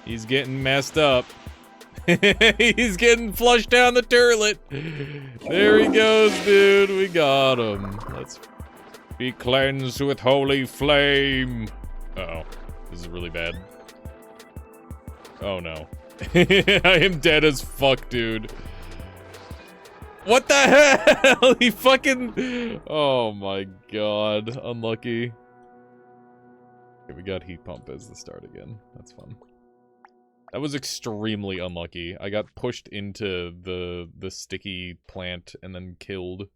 He's getting messed up. He's getting flushed down the turlet. There he goes, dude. We got him. Let's be cleansed with holy flame. Uh-oh. This is really bad. Oh, no. I am dead as fuck, dude. What the hell? He fucking... Oh, my God. Unlucky. Okay, we got heat pump as the start again. That's fun. That was extremely unlucky. I got pushed into the sticky plant and then killed.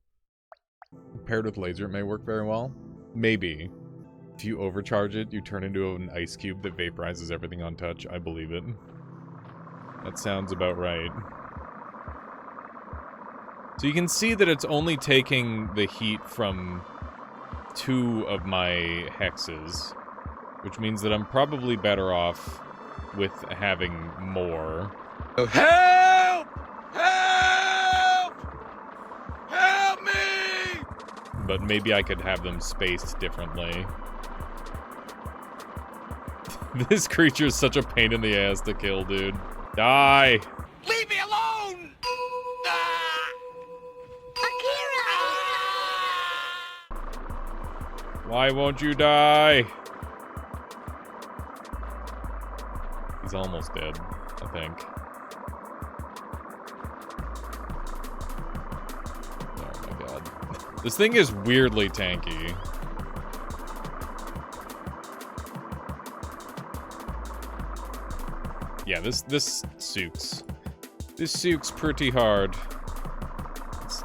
Paired with laser, it may work very well. Maybe. If you overcharge it, you turn into an ice cube that vaporizes everything on touch. I believe it. That sounds about right. So you can see that it's only taking the heat from 2 of my hexes, which means that I'm probably better off with having more. Oh, help! Help! Help me! But maybe I could have them spaced differently. This creature is such a pain in the ass to kill, dude. Die! Leave me alone! Ah! Why won't you die? He's almost dead, I think. Oh my god. This thing is weirdly tanky. Yeah, this sukes. This sukes pretty hard.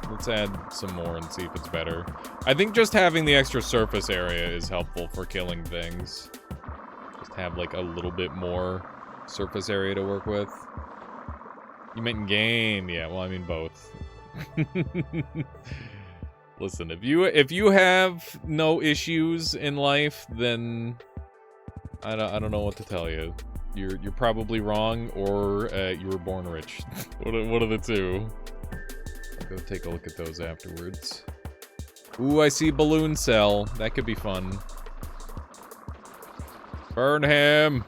Let's add some more and see if it's better. I think just having the extra surface area is helpful for killing things. Just have like a little bit more surface area to work with. You meant in game? Yeah, well, I mean both. Listen, if you have no issues in life, then I don't know what to tell you. You're probably wrong, or you were born rich. What are the two? I'll go take a look at those afterwards. Ooh, I see balloon cell. That could be fun. Burn him!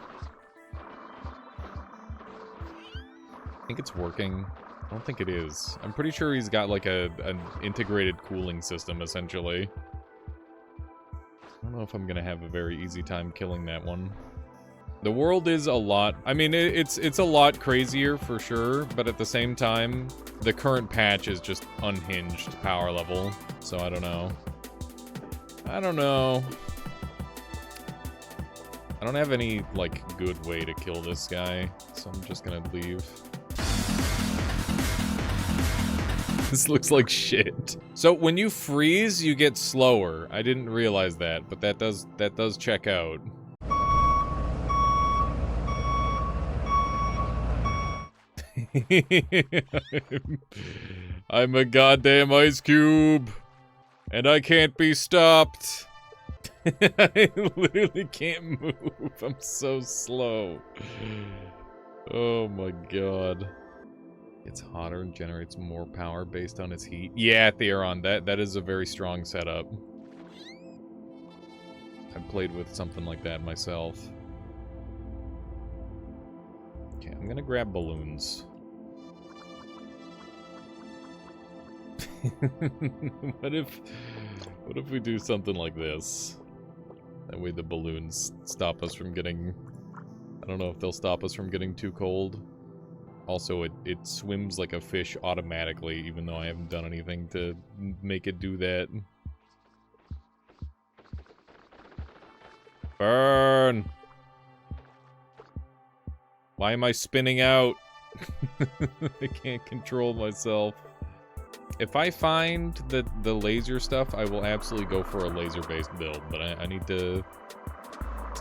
I think it's working. I don't think it is. I'm pretty sure he's got like an integrated cooling system, essentially. I don't know if I'm gonna have a very easy time killing that one. The world is a lot... I mean, it's a lot crazier, for sure, but at the same time, the current patch is just unhinged power level, so I don't know. I don't know. I don't have any, like, good way to kill this guy, so I'm just gonna leave. This looks like shit. So, when you freeze, you get slower. I didn't realize that, but that does check out. I'm a goddamn ice cube, and I can't be stopped. I literally can't move. I'm so slow. Oh my god. It's hotter and generates more power based on its heat. Yeah, Theron, that is a very strong setup. I've played with something like that myself. Okay, I'm gonna grab balloons. What if we do something like this? That way the balloons stop us from getting... I don't know if they'll stop us from getting too cold. Also, it swims like a fish automatically, even though I haven't done anything to make it do that. Burn! Why am I spinning out? I can't control myself. If I find the laser stuff, I will absolutely go for a laser-based build, but I need to...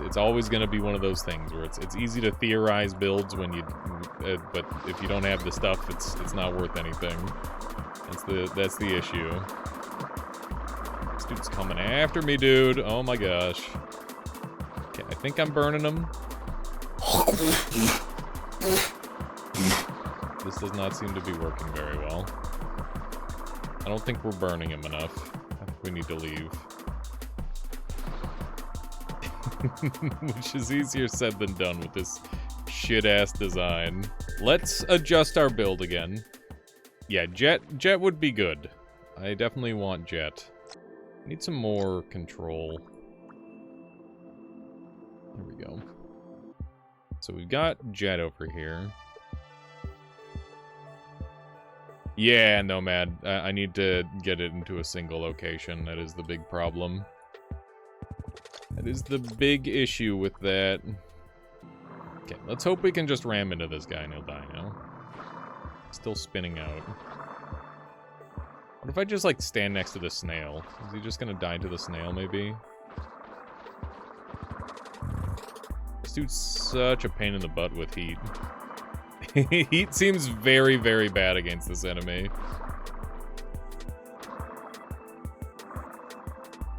It's always going to be one of those things where it's easy to theorize builds when you... but if you don't have the stuff, it's not worth anything. That's the issue. This dude's coming after me, dude. Oh my gosh. Okay, I think I'm burning him. This does not seem to be working very well. I don't think we're burning him enough. I think we need to leave. Which is easier said than done with this shit-ass design. Let's adjust our build again. Yeah, jet would be good. I definitely want jet. Need some more control. There we go. So we've got jet over here. Yeah, Nomad. I need to get it into a single location. That is the big problem. That is the big issue with that. Okay, let's hope we can just ram into this guy and he'll die now. Still spinning out. What if I just, like, stand next to the snail? Is he just gonna die to the snail, maybe? This dude's such a pain in the butt with heat. Heat seems very, very bad against this enemy.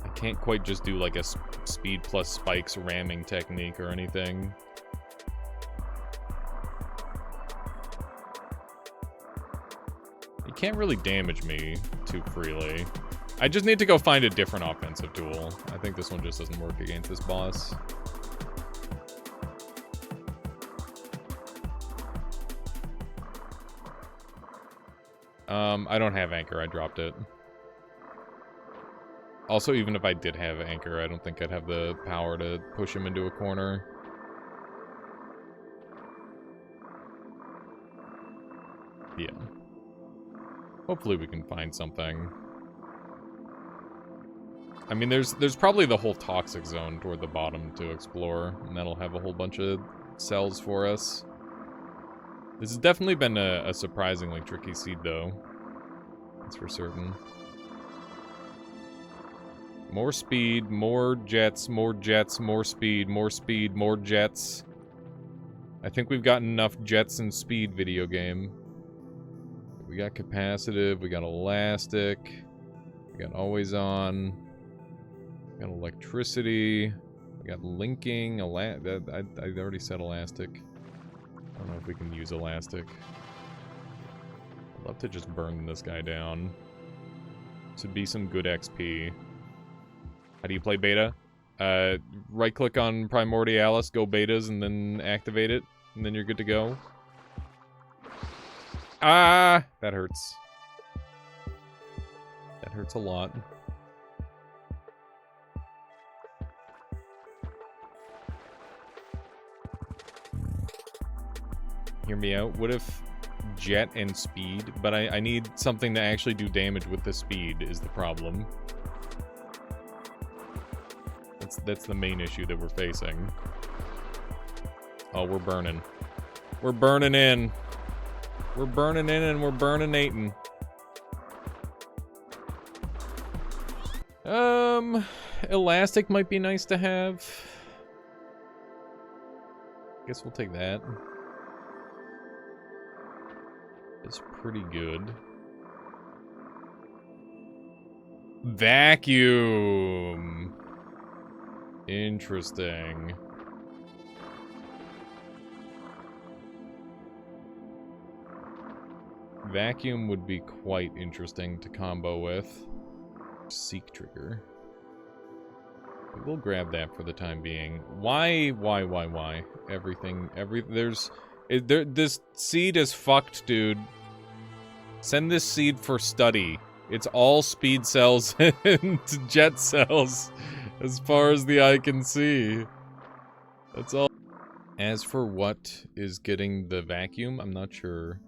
I can't quite just do, like, a speed plus spikes ramming technique or anything. Can't really damage me too freely. I just need to go find a different offensive tool. I think this one just doesn't work against this boss. I don't have anchor. I dropped it. Also, even if I did have anchor, I don't think I'd have the power to push him into a corner. Yeah. Hopefully we can find something. I mean, there's probably the whole toxic zone toward the bottom to explore, and that'll have a whole bunch of cells for us. This has definitely been a surprisingly tricky seed, though. That's for certain. More speed, more jets, more jets, more speed, more speed, more jets. I think we've got enough jets and speed video game. We got capacitive, we got elastic, we got always on, we got electricity, we got linking, I already said elastic. I don't know if we can use elastic. I'd love to just burn this guy down. This would be some good XP. How do you play beta? Right click on primordialis, go betas, and then activate it, and then you're good to go. Ah, that hurts. That hurts a lot. Hear me out. What if jet and speed? But I need something to actually do damage with the speed is the problem. That's the main issue that we're facing. Oh, we're burning. We're burning in. We're burning in and we're burninating. Elastic might be nice to have. Guess we'll take that. It's pretty good. Vacuum. Interesting. Vacuum would be quite interesting to combo with. Seek trigger. We'll grab that for the time being. Why? This seed is fucked, dude. Send this seed for study. It's all speed cells and jet cells, as far as the eye can see. That's all. As for what is getting the vacuum, I'm not sure.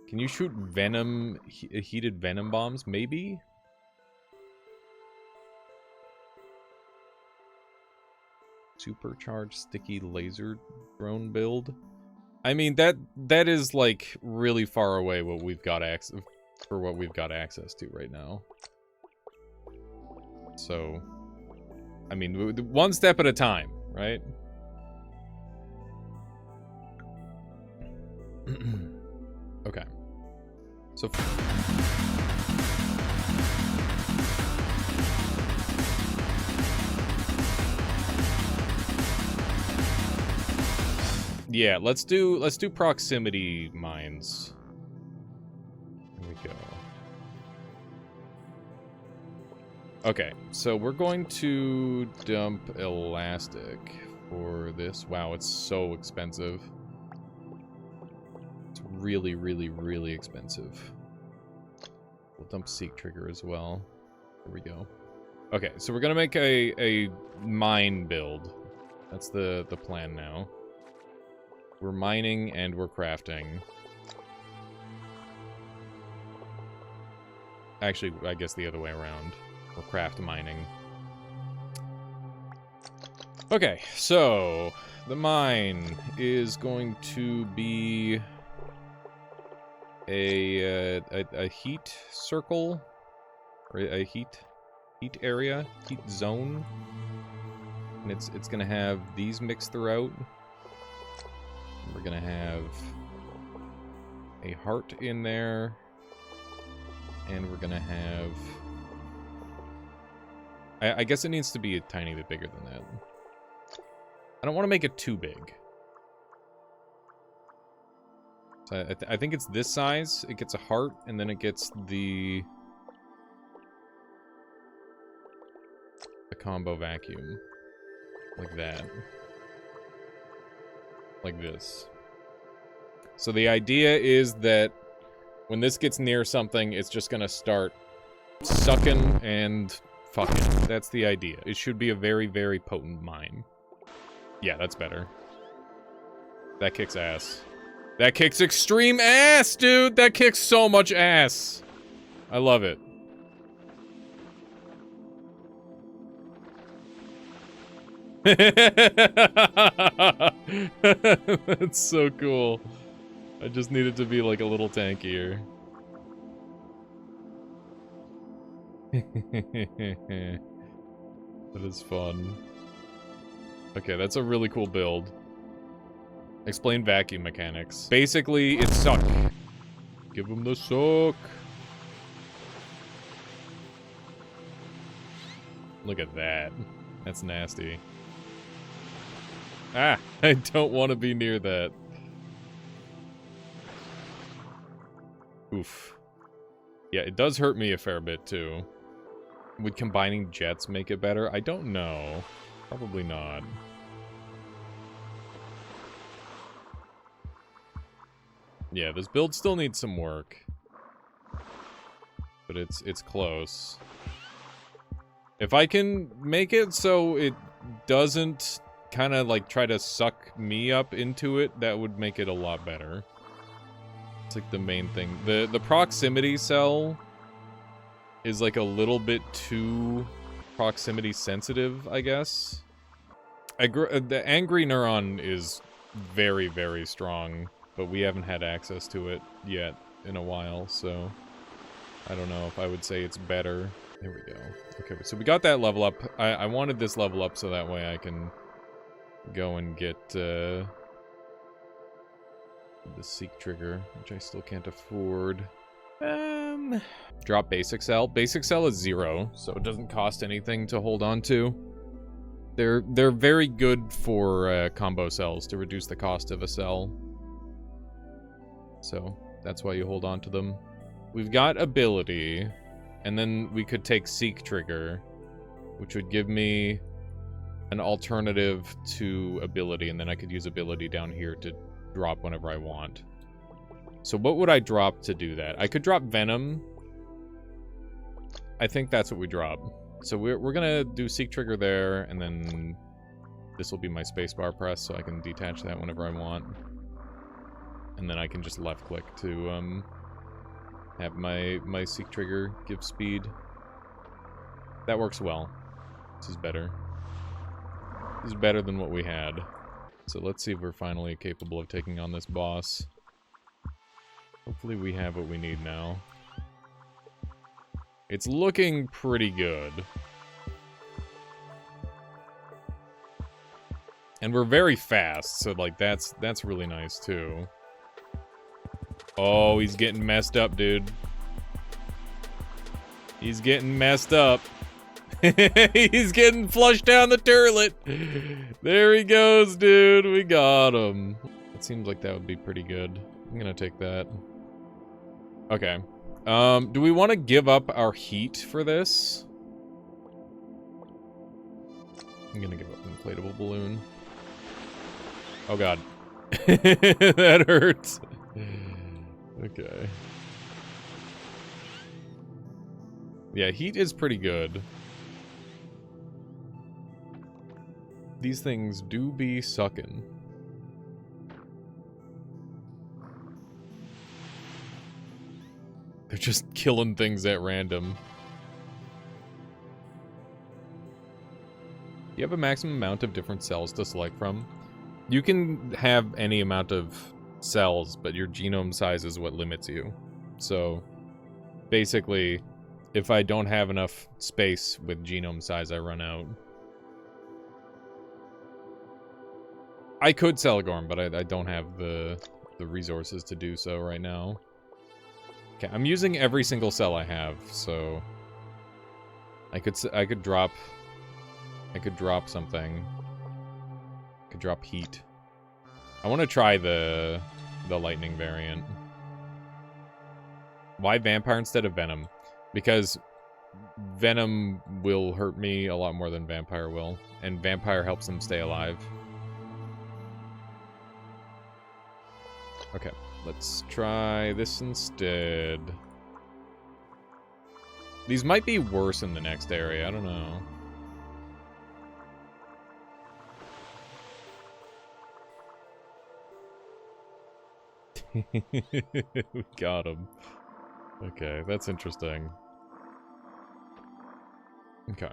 Can you shoot venom, heated venom bombs? Maybe? Supercharged sticky laser drone build? I mean, that is, like, really far away what we've got access to right now. So, I mean, one step at a time, right? Okay. So... yeah, let's do proximity mines. Here we go. Okay, so we're going to dump elastic for this. Wow, it's so expensive. It's really, really, really expensive. We'll dump Seek Trigger as well. There we go. Okay, so we're gonna make a mine build. That's the plan now. We're mining and we're crafting. Actually, I guess the other way around. We're craft mining. Okay, so the mine is going to be a heat circle, or a heat area, heat zone, and it's gonna have these mixed throughout. We're gonna have a heart in there, and we're gonna have. I guess it needs to be a tiny bit bigger than that. I don't want to make it too big. So I think it's this size. It gets a heart, and then it gets the combo vacuum. Like that. Like this. So the idea is that when this gets near something, it's just gonna start sucking and fucking. That's the idea. It should be a very, very potent mine. Yeah, that's better. That kicks ass. That kicks extreme ass, dude! That kicks so much ass! I love it. That's so cool. I just need it to be like a little tankier. That is fun. Okay, that's a really cool build. Explain vacuum mechanics. Basically, it's suck. Give him the suck. Look at that. That's nasty. Ah, I don't want to be near that. Oof. Yeah, it does hurt me a fair bit, too. Would combining jets make it better? I don't know. Probably not. Yeah, this build still needs some work. But it's close. If I can make it so it doesn't kind of like try to suck me up into it, that would make it a lot better. It's like the main thing. The proximity cell is like a little bit too proximity sensitive, I guess. The angry neuron is very, very strong, but we haven't had access to it yet in a while, so I don't know if I would say it's better. There we go. Okay, so we got that level up. I wanted this level up so that way I can go and get the Seek Trigger, which I still can't afford. Drop Basic Cell. Basic Cell is 0, so it doesn't cost anything to hold on to. They're very good for combo cells to reduce the cost of a cell. So that's why you hold on to them. We've got ability, and then we could take Seek Trigger, which would give me an alternative to ability, and then I could use ability down here to drop whenever I want. So what would I drop to do that? I could drop Venom. I think that's what we drop. So we're gonna do Seek Trigger there, and then this will be my spacebar press, so I can detach that whenever I want. And then I can just left click to have my Seek Trigger give speed. That works well. This is better. This is better than what we had. So let's see if we're finally capable of taking on this boss. Hopefully we have what we need now. It's looking pretty good. And we're very fast, so like that's really nice too. Oh, he's getting messed up, dude. He's getting messed up. He's getting flushed down the turlet. There he goes, dude. We got him. It seems like that would be pretty good. I'm gonna take that. Okay. Do we want to give up our heat for this? I'm gonna give up an inflatable balloon. Oh god. That hurts. Okay. Yeah, heat is pretty good. These things do be sucking. They're just killing things at random. You have a maximum amount of different cells to select from. You can have any amount of cells, but your genome size is what limits you. So, basically, if I don't have enough space with genome size, I run out. I could Celigorm, but I don't have the resources to do so right now. Okay, I'm using every single cell I have, so I could drop something. I could drop heat. I want to try the lightning variant. Why vampire instead of venom? Because venom will hurt me a lot more than vampire will, and vampire helps them stay alive. Okay, let's try this instead. These might be worse in the next area, I don't know. We got him. Okay, that's interesting. Okay.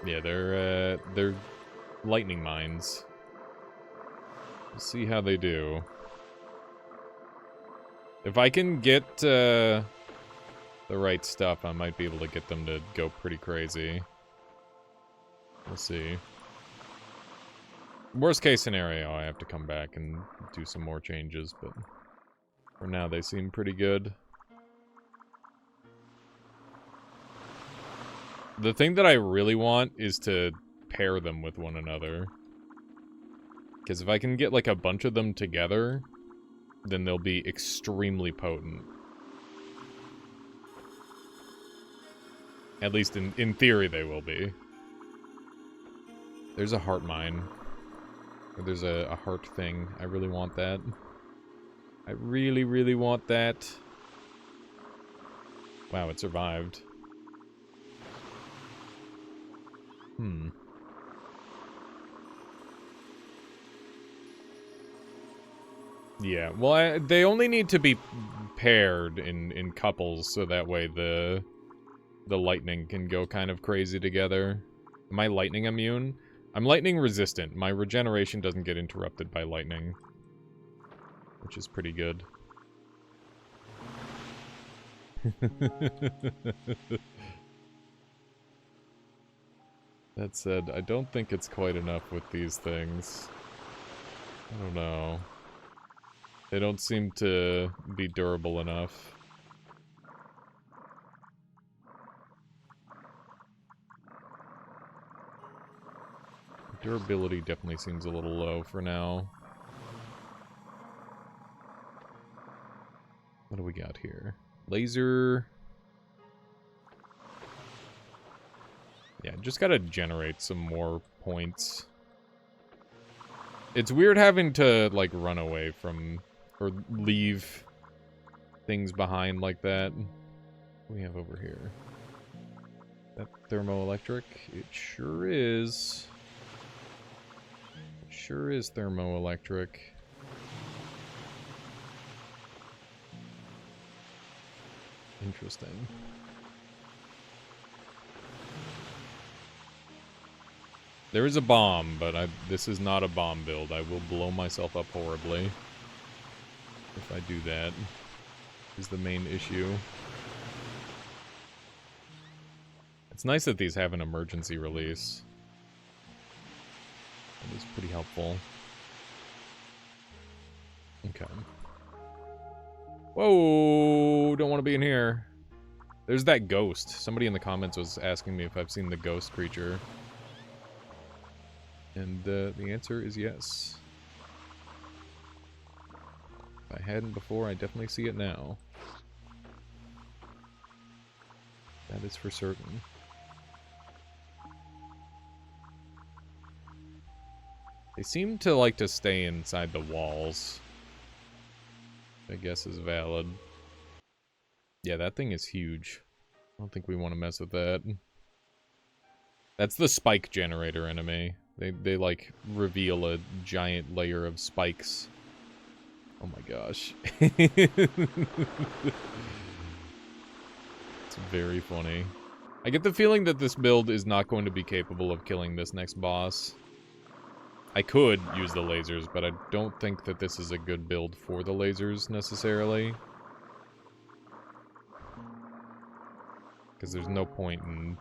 Yeah, they're lightning mines. We'll see how they do. If I can get the right stuff, I might be able to get them to go pretty crazy. We'll see. Worst case scenario, I have to come back and do some more changes, but for now they seem pretty good. The thing that I really want is to pair them with one another. Because if I can get like a bunch of them together, then they'll be extremely potent. At least in theory they will be. There's a heart mine. Or there's a heart thing. I really want that. I really, really want that. Wow, it survived. Yeah, well, they only need to be paired in couples, so that way the lightning can go kind of crazy together. Am I lightning immune? I'm lightning resistant. My regeneration doesn't get interrupted by lightning, which is pretty good. That said, I don't think it's quite enough with these things. I don't know. They don't seem to be durable enough. Durability definitely seems a little low for now. What do we got here? Laser. Yeah, just gotta generate some more points. It's weird having to, like, run away from, or leave things behind like that. What do we have over here? That thermoelectric? It sure is. It sure is thermoelectric. Interesting. There is a bomb, but this is not a bomb build. I will blow myself up horribly if I do that, is the main issue. It's nice that these have an emergency release. That is pretty helpful. Okay. Whoa, don't want to be in here. There's that ghost. Somebody in the comments was asking me if I've seen the ghost creature. And the answer is yes. If I hadn't before, I definitely see it now. That is for certain. They seem to like to stay inside the walls. I guess is valid. Yeah, that thing is huge. I don't think we want to mess with that. That's the spike generator enemy. They like reveal a giant layer of spikes. Oh my gosh. It's very funny. I get the feeling that this build is not going to be capable of killing this next boss. I could use the lasers, but I don't think that this is a good build for the lasers, necessarily. Because there's no point in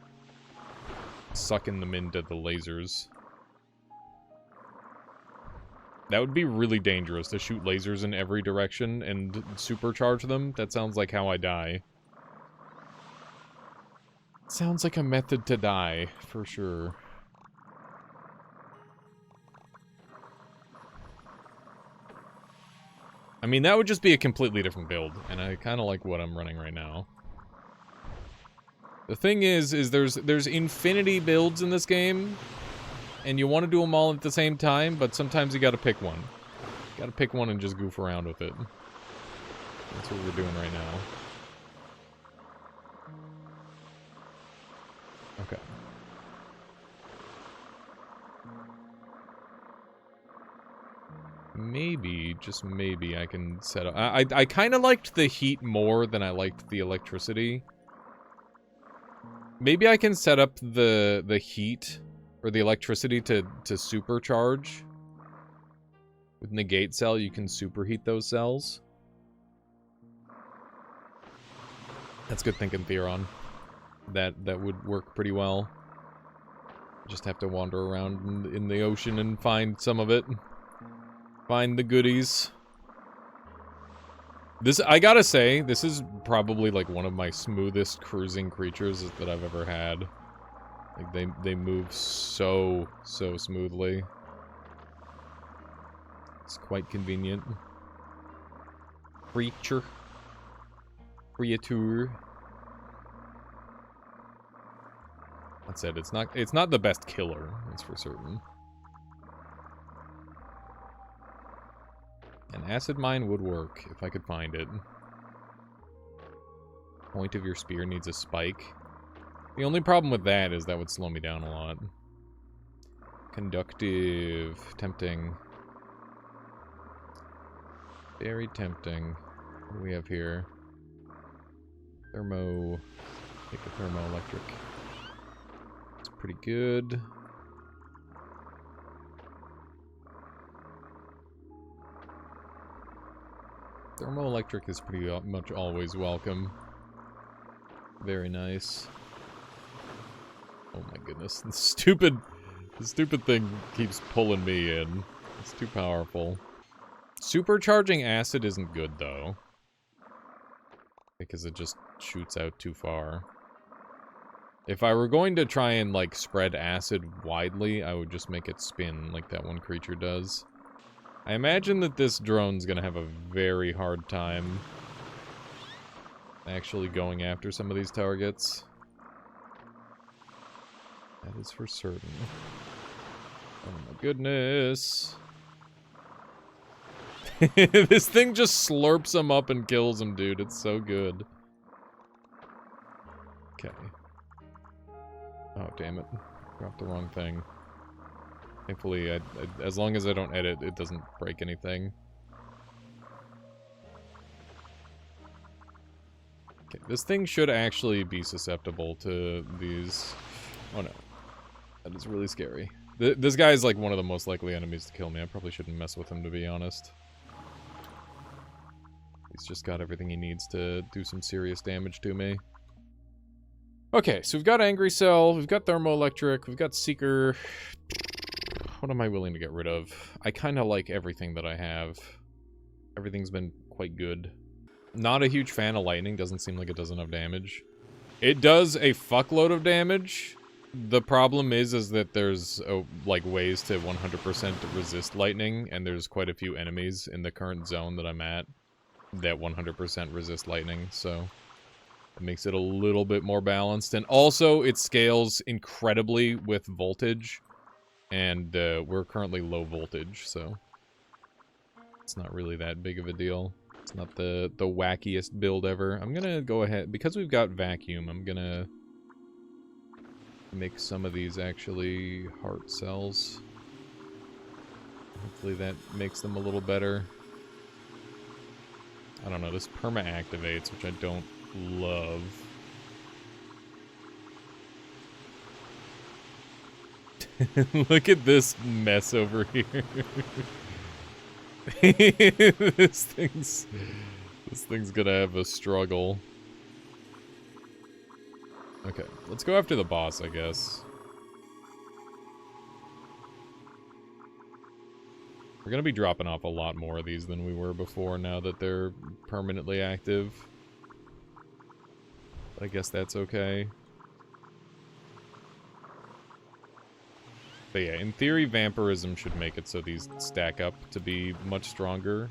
sucking them into the lasers. That would be really dangerous, to shoot lasers in every direction and supercharge them. That sounds like how I die. Sounds like a method to die, for sure. I mean, that would just be a completely different build, and I kind of like what I'm running right now. The thing is there's infinity builds in this game, and you want to do them all at the same time, but sometimes you gotta pick one. You gotta pick one and just goof around with it. That's what we're doing right now. Okay. Maybe, just maybe, I can set up... I kind of liked the heat more than I liked the electricity. Maybe I can set up the heat or the electricity to supercharge. With negate cell, you can superheat those cells. That's good thinking, Theron. That would work pretty well. Just have to wander around in the ocean and find some of it. Find the goodies. This, I gotta say, this is probably like one of my smoothest cruising creatures that I've ever had. Like they move so smoothly. It's quite convenient. Creature. Creature. That said, it's not the best killer, that's for certain. An acid mine would work, if I could find it. Point of your spear needs a spike. The only problem with that is that would slow me down a lot. Conductive. Tempting. Very tempting. What do we have here? Thermo... Take a thermoelectric. It's pretty good. Thermoelectric is pretty much always welcome. Very nice. Oh my goodness. The stupid thing keeps pulling me in. It's too powerful. Supercharging acid isn't good, though. Because it just shoots out too far. If I were going to try and, like, spread acid widely, I would just make it spin like that one creature does. I imagine that this drone's gonna have a very hard time actually going after some of these targets. That is for certain. Oh my goodness. This thing just slurps them up and kills them, dude. It's so good. Okay. Oh, damn it. Dropped the wrong thing. Thankfully, as long as I don't edit, it doesn't break anything. Okay, this thing should actually be susceptible to these... Oh no. That is really scary. This guy is like one of the most likely enemies to kill me. I probably shouldn't mess with him, to be honest. He's just got everything he needs to do some serious damage to me. Okay, so we've got Angry Cell, we've got Thermoelectric, we've got Seeker... What am I willing to get rid of? I kind of like everything that I have. Everything's been quite good. Not a huge fan of lightning. Doesn't seem like it does enough damage. It does a fuckload of damage. The problem is that there's like ways to 100% resist lightning, and there's quite a few enemies in the current zone that I'm at that 100% resist lightning, so it makes it a little bit more balanced. And also, it scales incredibly with voltage. And we're currently low voltage, so it's not really that big of a deal. It's not the wackiest build ever. I'm gonna go ahead, because we've got vacuum, I'm gonna make some of these actually heart cells. Hopefully that makes them a little better. I don't know, this perma activates, which I don't love. Look at this mess over here. This thing's gonna have a struggle. Okay, let's go after the boss, I guess. We're gonna be dropping off a lot more of these than we were before now that they're permanently active. But I guess that's okay. But yeah, in theory, vampirism should make it so these stack up to be much stronger,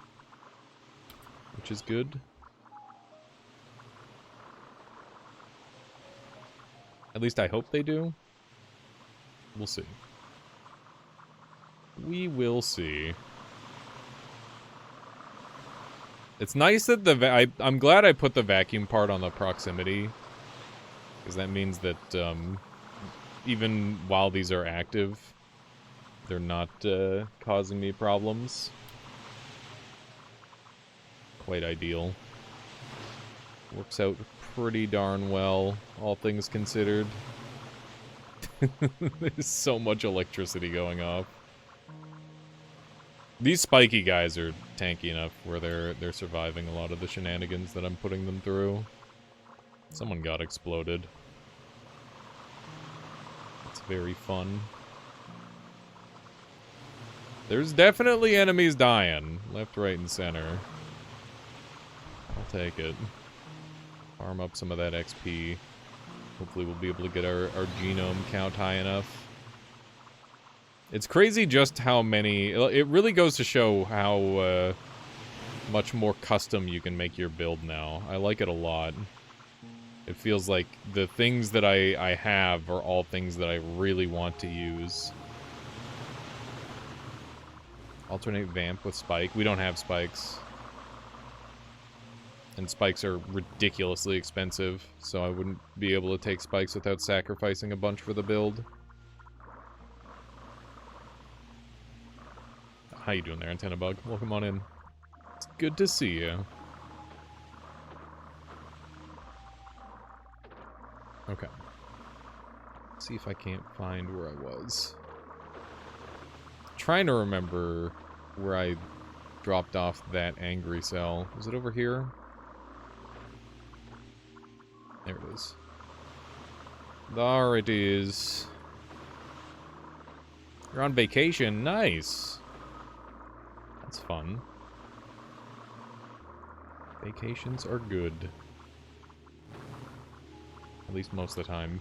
which is good. At least I hope they do. We'll see. We will see. It's nice that I'm glad I put the vacuum part on the proximity, because that means that even while these are active, they're not causing me problems. Quite ideal. Works out pretty darn well, all things considered. There's so much electricity going off. These spiky guys are tanky enough where they're surviving a lot of the shenanigans that I'm putting them through. Someone got exploded. It's very fun. There's definitely enemies dying. Left, right, and center. I'll take it. Farm up some of that XP. Hopefully we'll be able to get our genome count high enough. It's crazy just how many... It really goes to show how much more custom you can make your build now. I like it a lot. It feels like the things that I have are all things that I really want to use. Alternate vamp with spike. We don't have spikes. And spikes are ridiculously expensive, so I wouldn't be able to take spikes without sacrificing a bunch for the build. How you doing there, Antenna Bug? Welcome on in. It's good to see you. Okay. Let's see if I can't find where I was. Trying to remember where I dropped off that angry cell. Was it over here? There it is. There it is. You're on vacation. Nice. That's fun. Vacations are good. At least most of the time.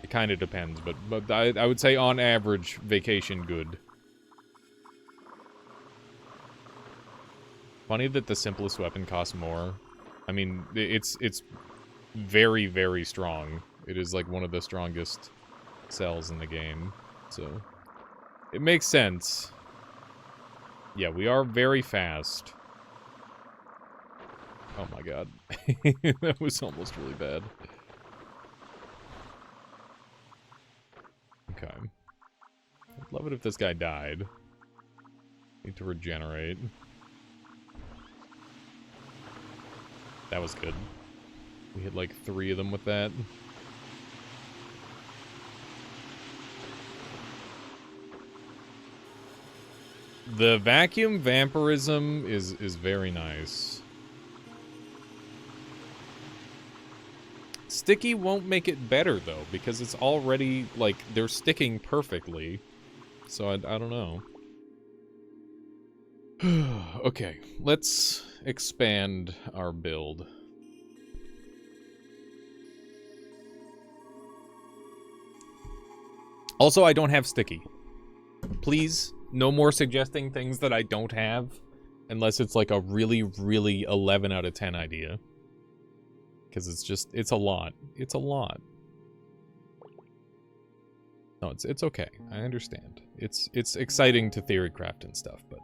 It kind of depends, but I would say on average, vacation good. Funny that the simplest weapon costs more. I mean, it's very, very strong. It is like one of the strongest cells in the game, so it makes sense. Yeah, we are very fast. Oh my god. That was almost really bad. Okay. I'd love it if this guy died. Need to regenerate. That was good. We hit like 3 of them with that. The vacuum vampirism is very nice. Sticky won't make it better, though, because it's already, like, they're sticking perfectly. So I don't know. Okay, let's expand our build. Also, I don't have sticky. Please, no more suggesting things that I don't have, unless it's like a really, really 11 out of 10 idea. Because it's just, it's a lot. It's a lot. No, it's okay. I understand. It's exciting to theory craft and stuff, but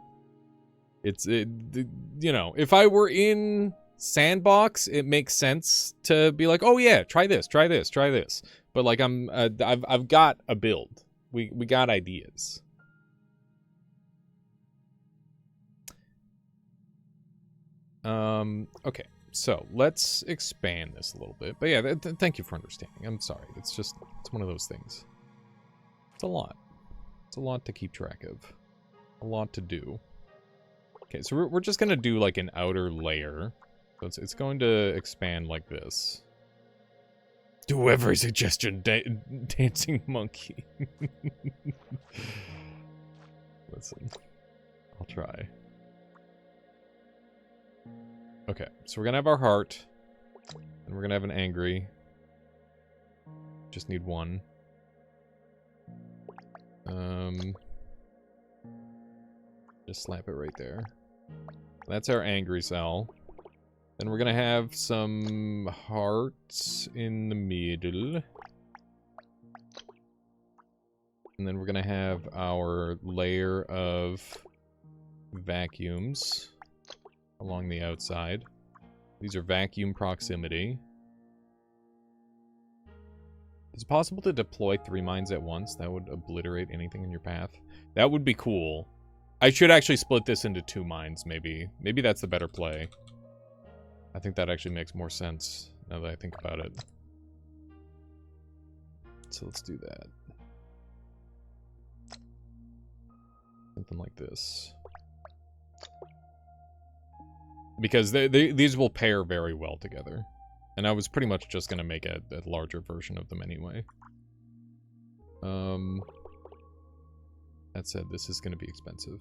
you know, if I were in Sandbox, it makes sense to be like, oh yeah, try this, try this, try this. But like I've got a build. We got ideas. Okay, so let's expand this a little bit. But yeah, thank you for understanding. I'm sorry. It's one of those things. It's a lot. It's a lot to keep track of. A lot to do. Okay, so we're just gonna do like an outer layer. So it's going to expand like this. Do every suggestion, dancing monkey. Listen, I'll try. Okay, so we're gonna have our heart, and we're gonna have an angry. Just need one. Just slap it right there. That's our angry cell. Then we're gonna have some hearts in the middle. And then we're gonna have our layer of vacuums along the outside. These are vacuum proximity. Is it possible to deploy 3 mines at once? That would obliterate anything in your path. That would be cool. I should actually split this into 2 mines, maybe. Maybe that's the better play. I think that actually makes more sense now that I think about it. So let's do that. Something like this. Because these will pair very well together. And I was pretty much just going to make a larger version of them anyway. That said, this is going to be expensive.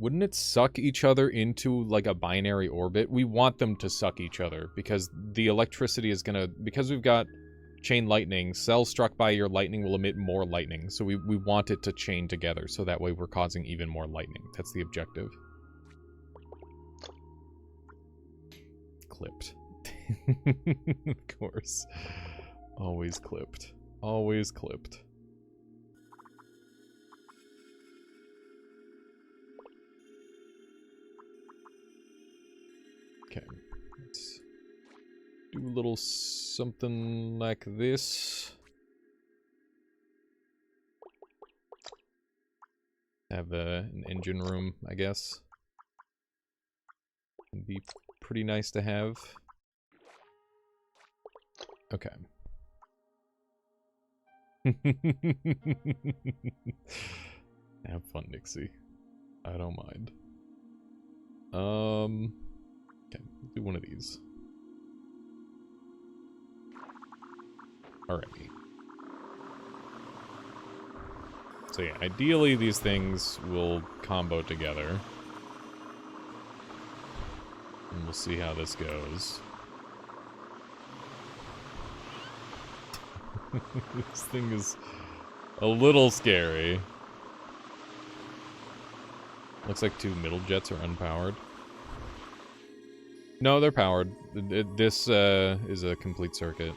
Wouldn't it suck each other into, like, a binary orbit? We want them to suck each other, because the electricity is gonna... Because we've got chain lightning, cells struck by your lightning will emit more lightning, so we want it to chain together, so that way we're causing even more lightning. That's the objective. Clipped. Of course. Always clipped. Always clipped. Okay, let's do a little something like this. Have an engine room, I guess. It'd be pretty nice to have. Okay. Have fun, Nixie. I don't mind. Okay, do one of these. Alrighty. So yeah, ideally these things will combo together. And we'll see how this goes. This thing is a little scary. Looks like 2 middle jets are unpowered. No, they're powered. This is a complete circuit.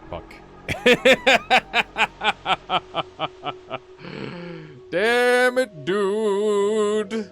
Fuck. Damn it, dude!